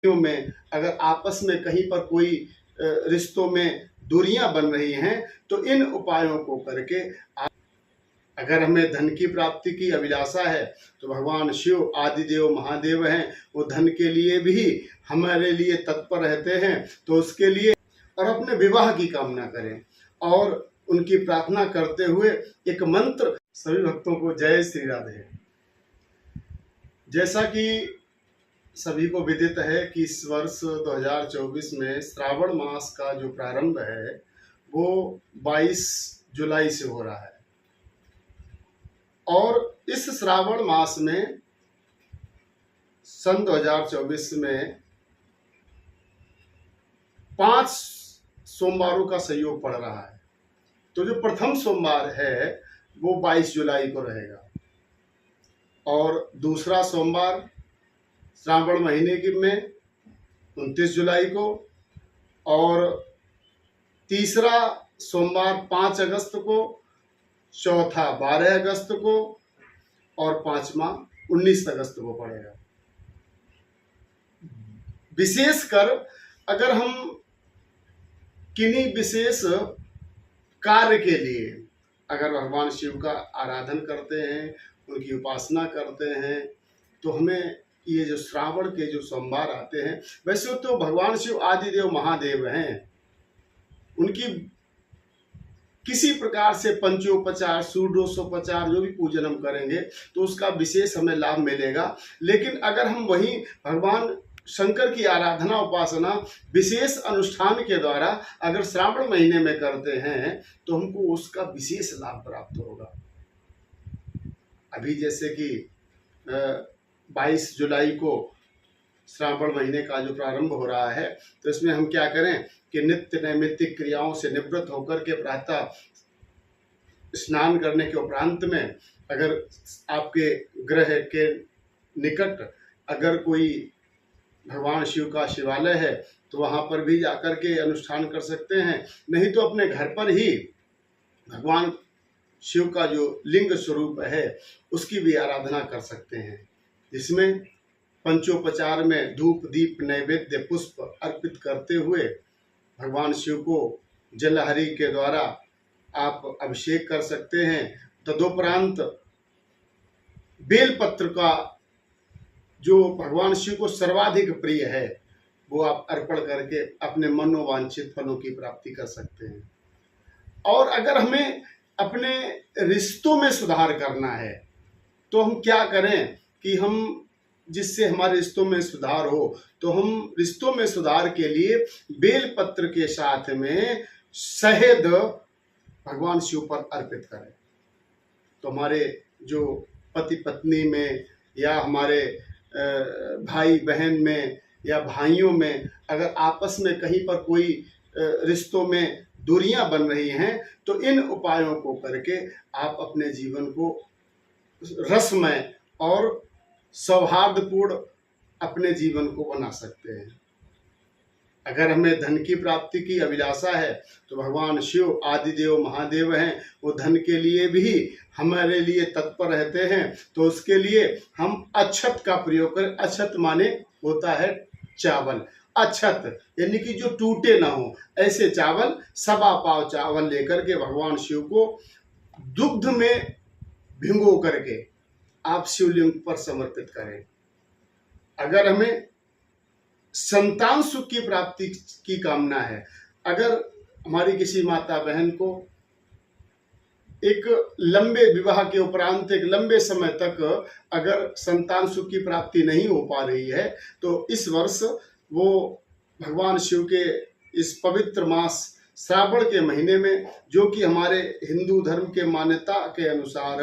में अगर आपस में कहीं पर कोई रिश्तों में दूरियां बन रही हैं तो इन उपायों को करके अगर हमें धन की प्राप्ति की अभिलाषा है तो भगवान शिव आदिदेव महादेव हैं, वो धन के लिए भी हमारे लिए तत्पर रहते हैं। तो उसके लिए और अपने विवाह की कामना करें और उनकी प्रार्थना करते हुए एक मंत्र सभी भक्तों को जय श्री राधे। जैसा कि सभी को विदित है कि इस वर्ष 2024 में श्रावण मास का जो प्रारंभ है वो 22 जुलाई से हो रहा है और इस श्रावण मास में सन 2024 में 5 सोमवारों का संयोग पड़ रहा है। तो जो प्रथम सोमवार है वो 22 जुलाई को रहेगा और दूसरा सोमवार श्रावण महीने की में 29 जुलाई को और तीसरा सोमवार 5 अगस्त को, चौथा 12 अगस्त को और पांचवा 19 अगस्त को पड़ेगा। विशेषकर अगर हम किन्हीं विशेष कार्य के लिए अगर भगवान शिव का आराधन करते हैं, उनकी उपासना करते हैं, तो हमें ये जो श्रावण के जो सोमवार आते हैं, वैसे तो भगवान शिव आदिदेव महादेव हैं, उनकी किसी प्रकार से पंचोपचार षोडशोपचार जो भी पूजन हम करेंगे तो उसका विशेष हमें लाभ मिलेगा। लेकिन अगर हम वहीं भगवान शंकर की आराधना उपासना विशेष अनुष्ठान के द्वारा अगर श्रावण महीने में करते हैं तो हमको उसका विशेष लाभ प्राप्त होगा। अभी जैसे कि 22 जुलाई को श्रावण महीने का जो प्रारंभ हो रहा है तो इसमें हम क्या करें कि नित्य नैमित्तिक क्रियाओं से निवृत्त होकर के प्रातः स्नान करने के उपरांत में अगर आपके ग्रह के निकट अगर कोई भगवान शिव का शिवालय है तो वहाँ पर भी जाकर के अनुष्ठान कर सकते हैं, नहीं तो अपने घर पर ही भगवान शिव का जो लिंग स्वरूप है उसकी भी आराधना कर सकते हैं, जिसमें पंचोपचार में धूप दीप नैवेद्य पुष्प अर्पित करते हुए भगवान शिव को जलहरी के द्वारा आप अभिषेक कर सकते हैं। तदुपरांत बेलपत्र का जो भगवान शिव को सर्वाधिक प्रिय है वो आप अर्पण करके अपने मनोवांछित फलों की प्राप्ति कर सकते हैं। और अगर हमें अपने रिश्तों में सुधार करना है तो हम क्या करें कि हम जिससे हमारे रिश्तों में सुधार हो तो हम रिश्तों में सुधार के लिए बेलपत्र के साथ में शहद भगवान शिव पर अर्पित करें। तो हमारे जो पति पत्नी में या हमारे भाई बहन में या भाइयों में अगर आपस में कहीं पर कोई रिश्तों में दूरियां बन रही हैं तो इन उपायों को करके आप अपने जीवन को रसमय और सौहार्दपूर्ण अपने जीवन को बना सकते हैं। अगर हमें धन की प्राप्ति की अभिलाषा है तो भगवान शिव आदिदेव महादेव हैं, वो धन के लिए भी हमारे लिए तत्पर रहते हैं। तो उसके लिए हम अक्षत का प्रयोग करें। अक्षत माने होता है चावल, अक्षत यानी कि जो टूटे ना हो, ऐसे चावल 1.25 पाव चावल लेकर के भगवान शिव को दुग्ध में भिगो करके आप शिवलिंग पर समर्पित करें। अगर हमें संतान सुख की प्राप्ति की कामना है, अगर हमारी किसी माता बहन को एक लंबे विवाह के उपरांत एक लंबे समय तक अगर संतान सुख की प्राप्ति नहीं हो पा रही है तो इस वर्ष वो भगवान शिव के इस पवित्र मास श्रावण के महीने में, जो कि हमारे हिंदू धर्म के मान्यता के अनुसार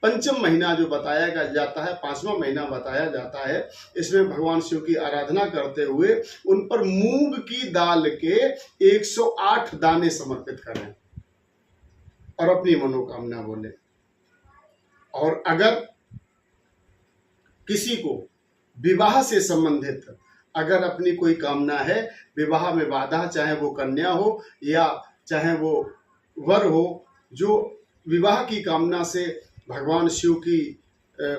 पंचम महीना जो बताया जाता है, 5वां महीना बताया जाता है, इसमें भगवान शिव की आराधना करते हुए उन पर मूंग की दाल के 108 दाने समर्पित करें और अपनी मनोकामना बोले। और अगर किसी को विवाह से संबंधित अगर अपनी कोई कामना है, विवाह में बाधा, चाहे वो कन्या हो या चाहे वो वर हो, जो विवाह की कामना से भगवान शिव की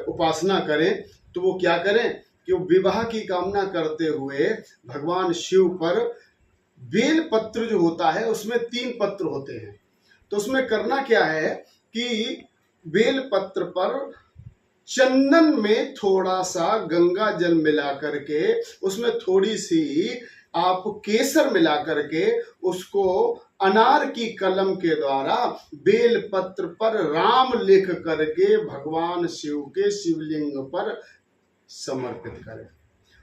उपासना करें तो वो क्या करें कि वो विवाह की कामना करते हुए भगवान शिव पर बेल पत्र जो होता है उसमें 3 पत्र होते हैं। तो उसमें करना क्या है कि बेल पत्र पर चंदन में थोड़ा सा गंगा जल मिला करके, उसमें थोड़ी सी आप केसर मिला करके, उसको अनार की कलम के द्वारा बेल पत्र पर राम लिख करके भगवान शिव के शिवलिंग पर समर्पित करें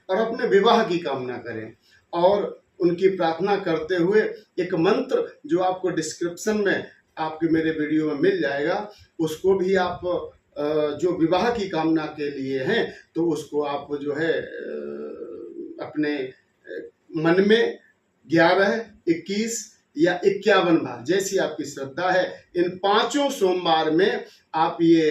और अपने विवाह की कामना करें। और उनकी प्रार्थना करते हुए एक मंत्र जो आपको डिस्क्रिप्शन में आपके मेरे वीडियो में मिल जाएगा, उसको भी आप जो विवाह की कामना के लिए हैं तो उसको आप जो है अपने मन में 11, 21 या 51 बार जैसी आपकी श्रद्धा है, इन 5 सोमवार में आप ये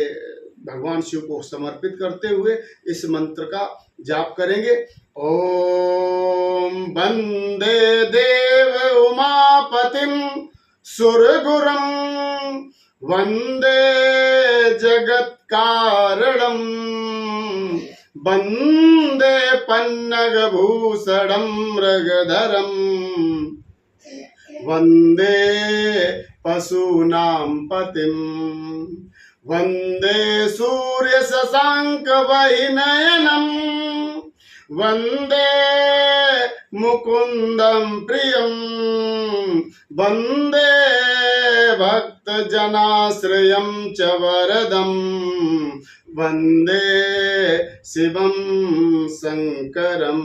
भगवान शिव को समर्पित करते हुए इस मंत्र का जाप करेंगे। ओम वंदे देव उमापतिम सुरगुरम वंदे जगत कारणम वंदे पन्नग भूषणम मृगधरम वंदे पशूनां पतिम वंदे सूर्य शशांक वैनयनम वंदे मुकुंदम प्रियम वंदे भक्त जनाश्रयं च वरदम वंदे शिवं शंकरम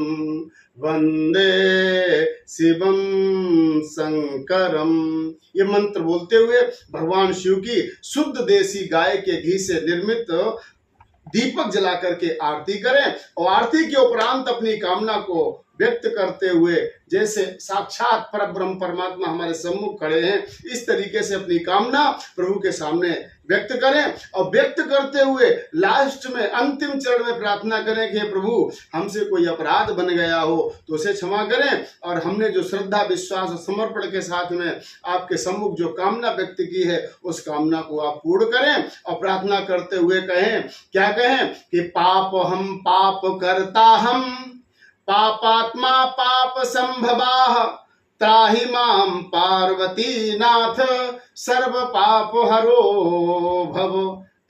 वंदे शिवं शंकरम। ये मंत्र बोलते हुए भगवान शिव की शुद्ध देसी गाय के घी से निर्मित दीपक जला करके आरती करें और आरती के उपरांत अपनी कामना को व्यक्त करते हुए, जैसे साक्षात परब्रह्म परमात्मा हमारे सम्मुख खड़े हैं, इस तरीके से अपनी कामना प्रभु के सामने व्यक्त करें और व्यक्त करते हुए लास्ट में अंतिम चरण में प्रार्थना करें कि हे प्रभु, हमसे कोई अपराध बन गया हो तो उसे क्षमा करें और हमने जो श्रद्धा विश्वास और समर्पण के साथ में आपके सम्मुख जो कामना व्यक्त की है उस कामना को आप पूर्ण करें। और प्रार्थना करते हुए कहें, क्या कहें कि पाप हम पाप करता हम पापात्मा पाप संभवाः त्राहि मां पार्वती नाथ सर्व पाप हरो भव।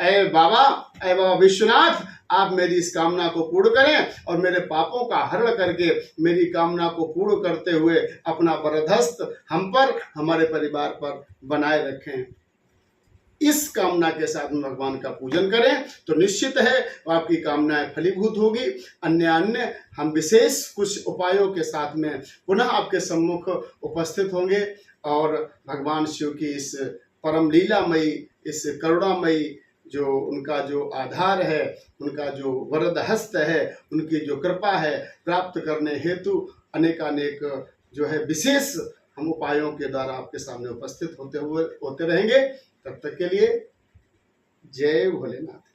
ऐ बाबा विश्वनाथ, आप मेरी इस कामना को पूर्ण करें और मेरे पापों का हरण करके मेरी कामना को पूर्ण करते हुए अपना वरदहस्त हम पर, हमारे परिवार पर बनाए रखें। इस कामना के साथ में भगवान का पूजन करें तो निश्चित है आपकी कामनाएं फलीभूत होगी। अन्य हम विशेष कुछ उपायों के साथ में पुनः आपके सम्मुख उपस्थित होंगे और भगवान शिव की इस परम लीलामयी, इस करुणामयी जो उनका जो आधार है, उनका जो वरद हस्त है, उनकी जो कृपा है, प्राप्त करने हेतु अनेकानेक जो है विशेष हम उपायों के द्वारा आपके सामने उपस्थित होते रहेंगे। तब तक के लिए जय भोलेनाथ।